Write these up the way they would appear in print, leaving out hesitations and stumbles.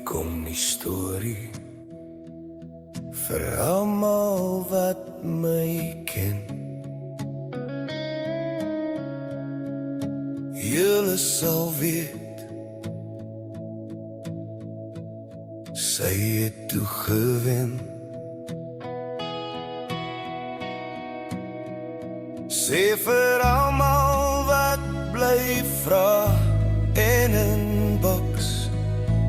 kom die storie vir almal wat my ken. Julle sal weet, sy het toe gewen. Sê vir almal wat bly vra en inbox,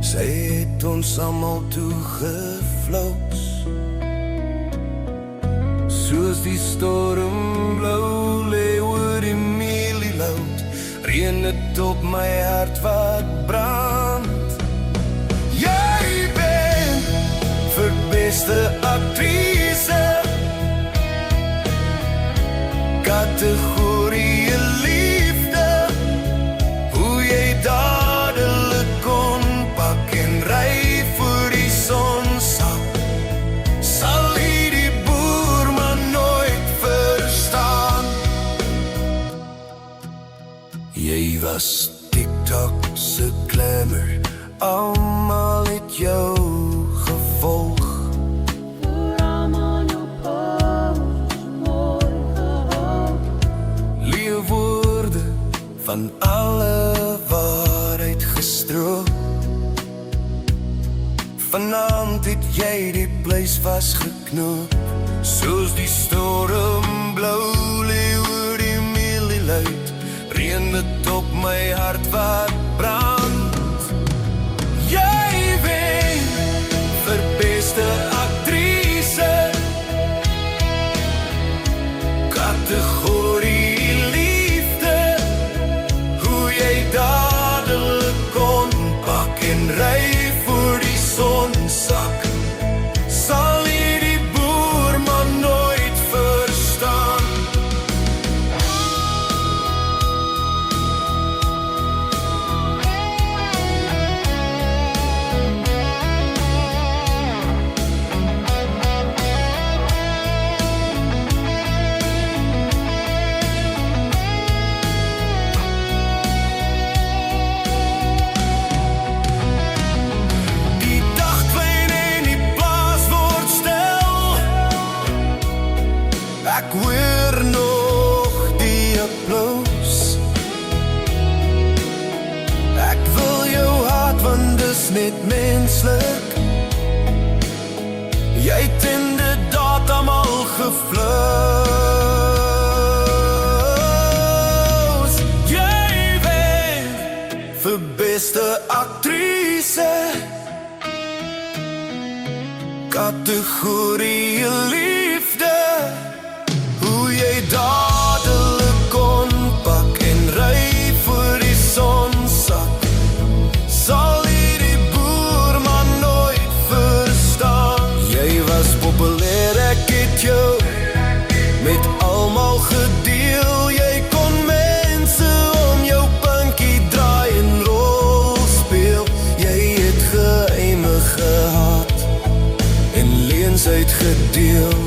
sy het ons almal toegeflous. Soos die storm blou lê oor die mielieloud, reën het op my hart wat brand. Jy ben vir beste aktrise, kategorie liefde, hoe jy dadelik kon pak en ry voor die sonsak, sal die boer maar nooit verstaan. Jy was TikTok se glamour, almal het jou gevolg. Leeuwoorde van alle waarheid gestroop. Vanaand het jy die pleis vasgeknoop. Soos die storm blou lê oor die mielieluid, reën het op my hart wat brand. Jy wen vir beste aktrise, kategorie liefde, hoe jy dadelik kon pak en ry voor die sonsak, sal die boer maar nooit verstaan. Ek hoor nog die applaus. Ek wil jou hart, want dis net menslik. Jy het inderdaad almal geflous. Jy wen vir beste aktrise, kategorie liefde, hoe jy dadelik kon pak en ry voor die sonsak, sal die boer maar nooit verstaan. Jy was populair, ek het jou met almal gedeel. Jy kon mense om jou pinkie draai en rol speel. Jy het geheime gehad en leens uitgedeel,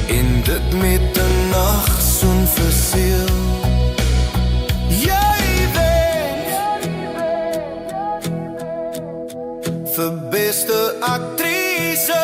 en dit met 'n nagsoen versiel. Jy wen vir beste aktrise,